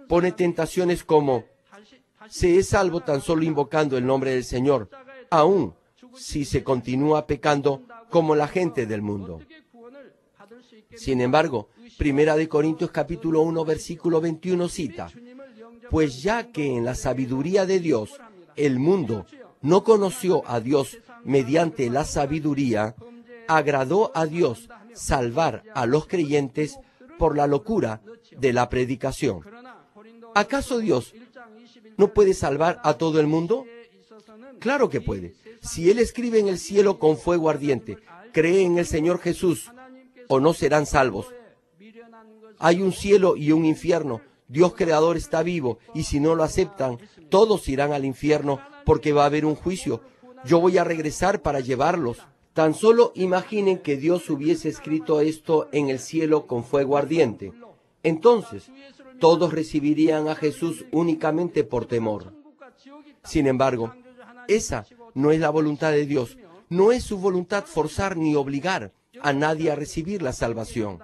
Pone tentaciones como: se es salvo tan solo invocando el nombre del Señor, aun si se continúa pecando como la gente del mundo. Sin embargo, 1 Corintios capítulo 1, versículo 21 cita: pues ya que en la sabiduría de Dios el mundo no conoció a Dios mediante la sabiduría, agradó a Dios salvar a los creyentes por la locura de la predicación. ¿Acaso Dios no puede salvar a todo el mundo? Claro que puede. Si Él escribe en el cielo con fuego ardiente: cree en el Señor Jesús o no serán salvos. Hay un cielo y un infierno. Dios creador está vivo, y si no lo aceptan, todos irán al infierno porque va a haber un juicio. Yo voy a regresar para llevarlos. Tan solo imaginen que Dios hubiese escrito esto en el cielo con fuego ardiente. Entonces, todos recibirían a Jesús únicamente por temor. Sin embargo, esa no es la voluntad de Dios. No es su voluntad forzar ni obligar a nadie a recibir la salvación.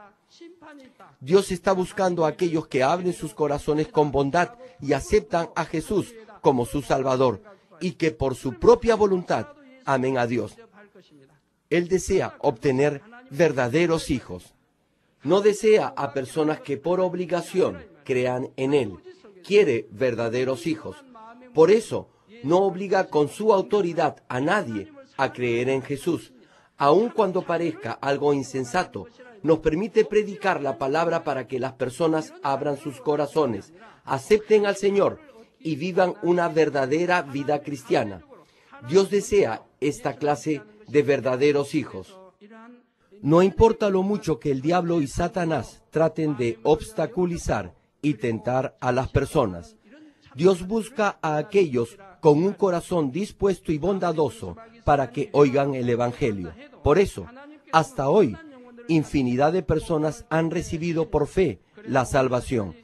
Dios está buscando a aquellos que abren sus corazones con bondad y aceptan a Jesús como su Salvador, y que por su propia voluntad amen a Dios. Él desea obtener verdaderos hijos. No desea a personas que por obligación crean en Él. Quiere verdaderos hijos. Por eso, no obliga con su autoridad a nadie a creer en Jesús. Aun cuando parezca algo insensato, nos permite predicar la palabra para que las personas abran sus corazones, acepten al Señor y vivan una verdadera vida cristiana. Dios desea esta clase de verdaderos hijos. No importa lo mucho que el diablo y Satanás traten de obstaculizar y tentar a las personas, Dios busca a aquellos con un corazón dispuesto y bondadoso para que oigan el Evangelio. Por eso, hasta hoy, infinidad de personas han recibido por fe la salvación.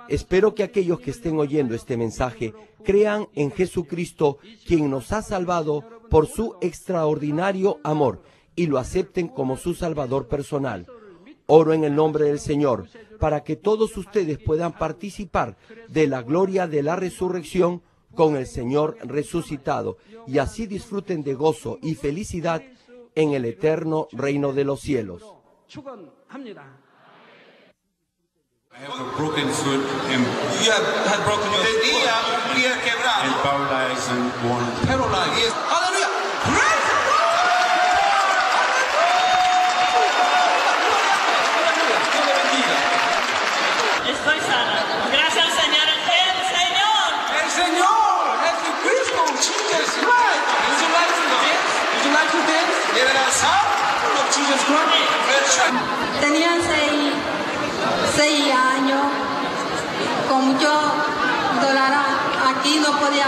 Espero que aquellos que estén oyendo este mensaje crean en Jesucristo, quien nos ha salvado por su extraordinario amor, y lo acepten como su Salvador personal. Oro en el nombre del Señor para que todos ustedes puedan participar de la gloria de la resurrección con el Señor resucitado, y así disfruten de gozo y felicidad en el eterno reino de los cielos. I have a broken foot and You have had broken your foot. and paralyzed and born. Paralyzed. Yes. Hallelujah. Praise the Lord. Estoy sana. Gracias al Señor. El Señor, Jesucristo, Jesus Christ. Would you like to dance? Would you like to dance? Give it a shout. Lord Jesus Christ. Tenía 6 años, con mucho dolor aquí, no podía.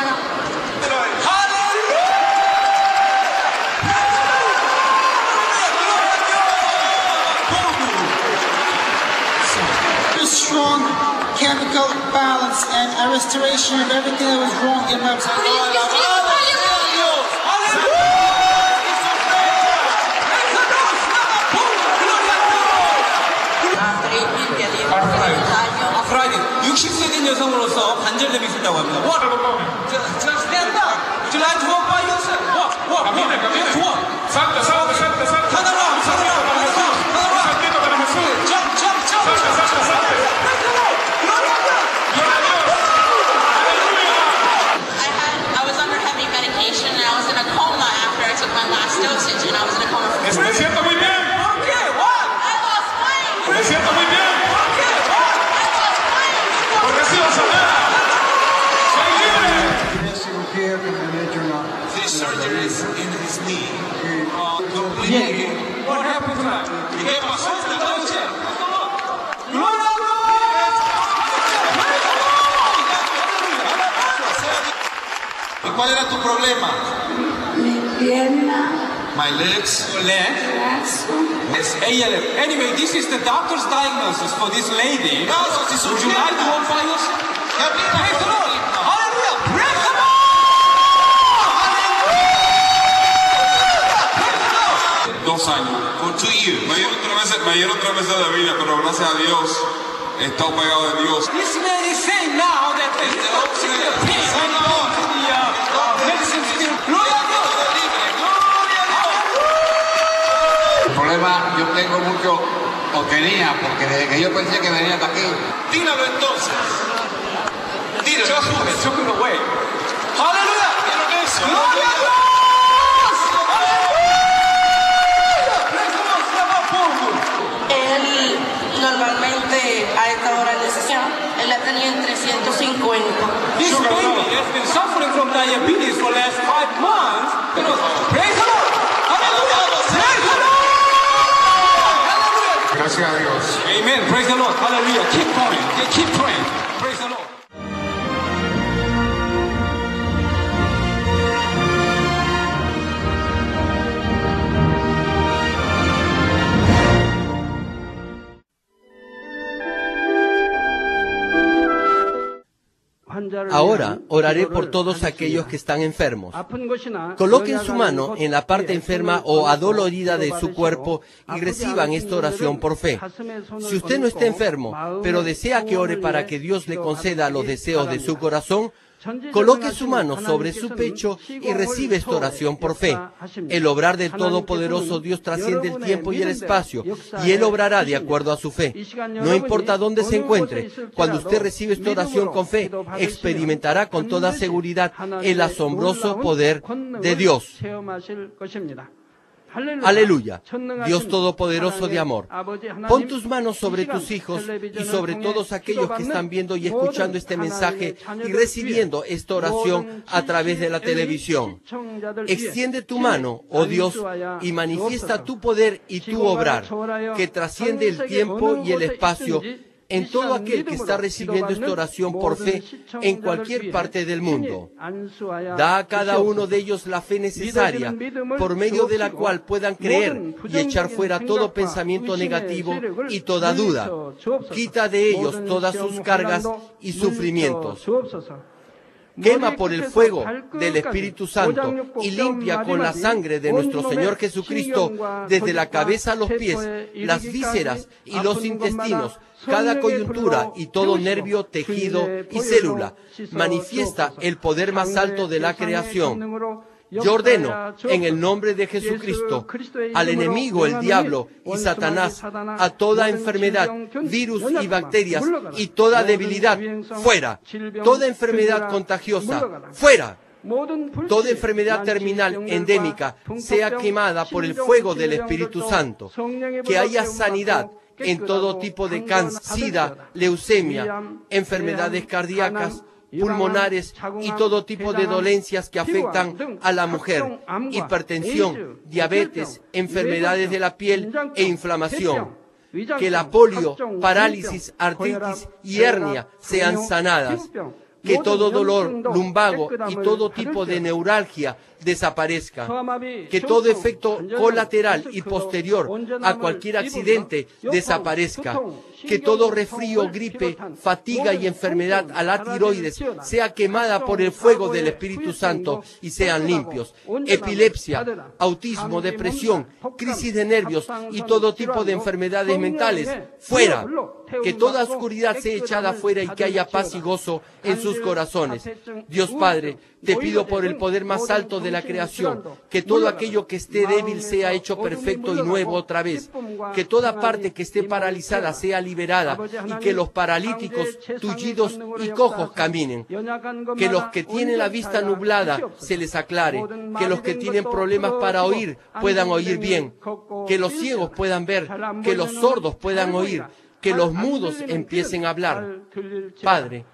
Strong chemical balance and a restoration of everything that was wrong in my 아프라이드 60세 된 여성으로서 관절염이 있었다고 합니다. What? Just stand up. Would you like to walk by yourself? Walk. Just walk. Salta. Turn around. Jump. ¿Cuál era tu problema? Mi pierna, My legs. brazo. It's ALF. Anyway, this is the doctor's diagnosis for this lady. Would you like to hold by yourself? Praise the Lord. Hallelujah. Praise the Lord. Hallelujah. 2 años. For 2 years. Me dieron 3 meses de vida, pero gracias a Dios he estado pegado de Dios. This man is saying now that the pain and the medicine still. Gloria a Dios. El problema yo tengo mucho, o tenía, porque desde que yo pensé que venía hasta aquí. Dígalo entonces. Dígalo. Just took it away. Hallelujah. Gloria a Dios. Él normalmente a esta hora necesita, él la tenía en 350. This baby has been suffering from diabetes for the last 5 months. Praise the Lord. Hallelujah. Praise the Lord. Hallelujah. Gracias a Dios. Amen. Praise the Lord. Hallelujah. Keep going. Keep praying. Praise the Lord. Ahora oraré por todos aquellos que están enfermos. Coloquen su mano en la parte enferma o adolorida de su cuerpo y reciban esta oración por fe. Si usted no está enfermo, pero desea que ore para que Dios le conceda los deseos de su corazón, coloque su mano sobre su pecho y recibe esta oración por fe. El obrar del Todopoderoso Dios trasciende el tiempo y el espacio, y Él obrará de acuerdo a su fe. No importa dónde se encuentre, cuando usted recibe esta oración con fe, experimentará con toda seguridad el asombroso poder de Dios. Aleluya, Dios Todopoderoso de amor. Pon tus manos sobre tus hijos y sobre todos aquellos que están viendo y escuchando este mensaje y recibiendo esta oración a través de la televisión. Extiende tu mano, oh Dios, y manifiesta tu poder y tu obrar, que trasciende el tiempo y el espacio, en todo aquel que está recibiendo esta oración por fe en cualquier parte del mundo. Da a cada uno de ellos la fe necesaria, por medio de la cual puedan creer y echar fuera todo pensamiento negativo y toda duda. Quita de ellos todas sus cargas y sufrimientos. Quema por el fuego del Espíritu Santo y limpia con la sangre de nuestro Señor Jesucristo desde la cabeza a los pies, las vísceras y los intestinos, cada coyuntura y todo nervio, tejido y célula. Manifiesta el poder más alto de la creación. Yo ordeno, en el nombre de Jesucristo, al enemigo, el diablo y Satanás, a toda enfermedad, virus y bacterias y toda debilidad, fuera. Toda enfermedad contagiosa, fuera. Toda enfermedad terminal endémica sea quemada por el fuego del Espíritu Santo. Que haya sanidad en todo tipo de cáncer, sida, leucemia, enfermedades cardíacas, pulmonares y todo tipo de dolencias que afectan a la mujer, hipertensión, diabetes, enfermedades de la piel e inflamación. Que la polio, parálisis, artritis y hernia sean sanadas. Que todo dolor lumbago y todo tipo de neuralgia desaparezca. Que todo efecto colateral y posterior a cualquier accidente desaparezca. Que todo resfrío, gripe, fatiga y enfermedad a la tiroides sea quemada por el fuego del Espíritu Santo y sean limpios. Epilepsia, autismo, depresión, crisis de nervios y todo tipo de enfermedades mentales, fuera. Que toda oscuridad sea echada fuera y que haya paz y gozo en sus corazones. Dios Padre, te pido por el poder más alto de la creación, que todo aquello que esté débil sea hecho perfecto y nuevo otra vez. Que toda parte que esté paralizada sea liberada y que los paralíticos, tullidos y cojos caminen. Que los que tienen la vista nublada se les aclare. Que los que tienen problemas para oír puedan oír bien. Que los ciegos puedan ver. Que los sordos puedan oír. Que los mudos empiecen a hablar. Padre,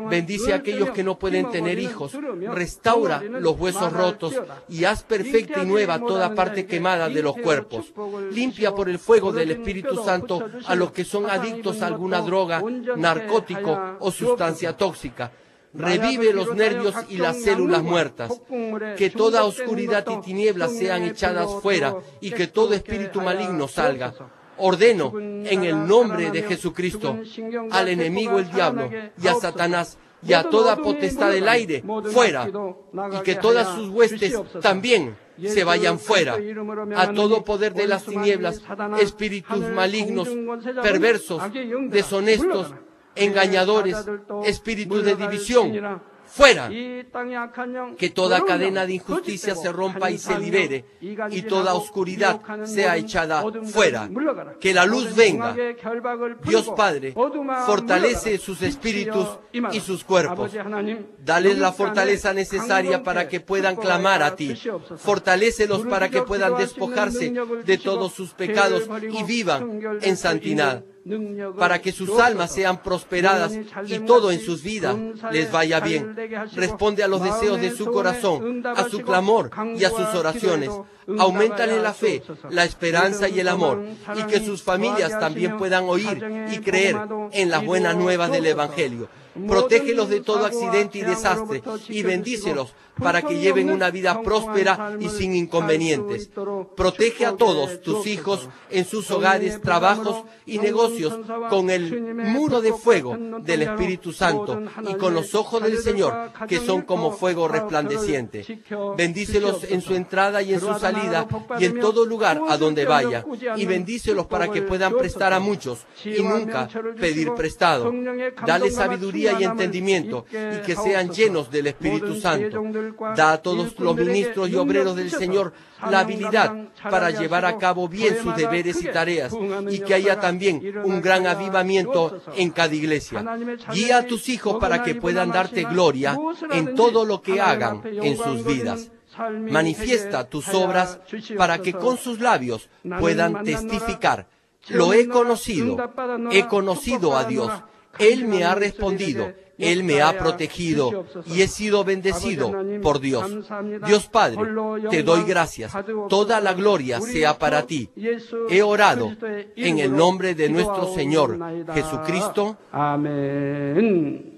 bendice a aquellos que no pueden tener hijos, restaura los huesos rotos y haz perfecta y nueva toda parte quemada de los cuerpos. Limpia por el fuego del Espíritu Santo a los que son adictos a alguna droga, narcótico o sustancia tóxica. revive los nervios y las células muertas, que toda oscuridad y tinieblas sean echadas fuera y que todo espíritu maligno salga. Ordeno en el nombre de Jesucristo al enemigo el diablo y a Satanás y a toda potestad del aire fuera, y que todas sus huestes también se vayan fuera. A todo poder de las tinieblas, espíritus malignos, perversos, deshonestos, engañadores, espíritus de división, fuera. Que toda cadena de injusticia se rompa y se libere, y toda oscuridad sea echada fuera. Que la luz venga. Dios Padre, fortalece sus espíritus y sus cuerpos. Dales la fortaleza necesaria para que puedan clamar a ti. Fortalécelos para que puedan despojarse de todos sus pecados y vivan en santidad, para que sus almas sean prosperadas y todo en sus vidas les vaya bien. Responde a los deseos de su corazón, a su clamor y a sus oraciones. Auméntale la fe, la esperanza y el amor, y que sus familias también puedan oír y creer en las buenas nuevas del Evangelio. Protégelos de todo accidente y desastre y bendícelos para que lleven una vida próspera y sin inconvenientes. Protege a todos tus hijos en sus hogares, trabajos y negocios con el muro de fuego del Espíritu Santo y con los ojos del Señor que son como fuego resplandeciente. Bendícelos en su entrada y en su salida y en todo lugar a donde vaya, y bendícelos para que puedan prestar a muchos y nunca pedir prestado. Dale sabiduría y entendimiento y que sean llenos del Espíritu Santo. Da a todos los ministros y obreros del Señor la habilidad para llevar a cabo bien sus deberes y tareas, y que haya también un gran avivamiento en cada iglesia. Guía a tus hijos para que puedan darte gloria en todo lo que hagan en sus vidas. Manifiesta tus obras para que con sus labios puedan testificar: lo he conocido a Dios, Él me ha respondido, Él me ha protegido y he sido bendecido por Dios. Dios Padre, te doy gracias. Toda la gloria sea para ti. He orado en el nombre de nuestro Señor Jesucristo. Amén.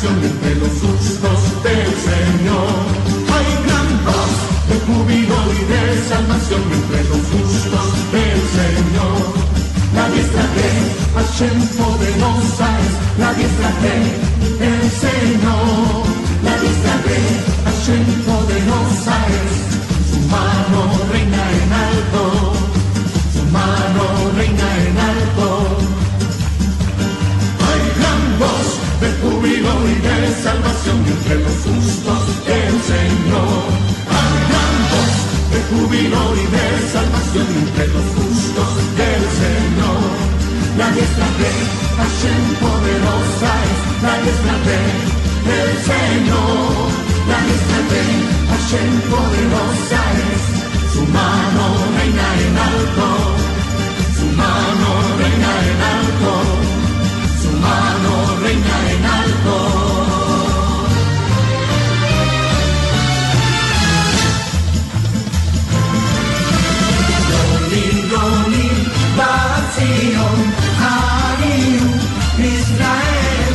salvación entre los justos del Señor. Hay gran voz de júbilo y de salvación entre los justos del Señor. La diestra de Hashem poderosa es, la diestra del Señor. La diestra de Hashem poderosa es, su mano reina en alto, su mano reina en alto. Hay gran voz de júbilo y de salvación entre los justos del Señor. Hay gran voz de júbilo y de salvación entre los justos del Señor. La diestra de Hashem poderosa es, la diestra del Señor. La diestra de Hashem poderosa es, su mano reina en alto, su mano reina en alto, su mano reina en alto. Golim, Bazion, Hariu, Israel,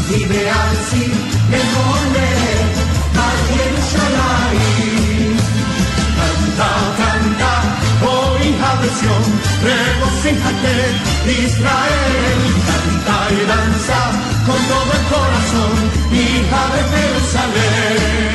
vive así, Lemoner, Al Yerushalayim. Canta, canta, hoy versión, regocíjate, Israel, canta y danza con todo el corazón, hija de Jerusalén.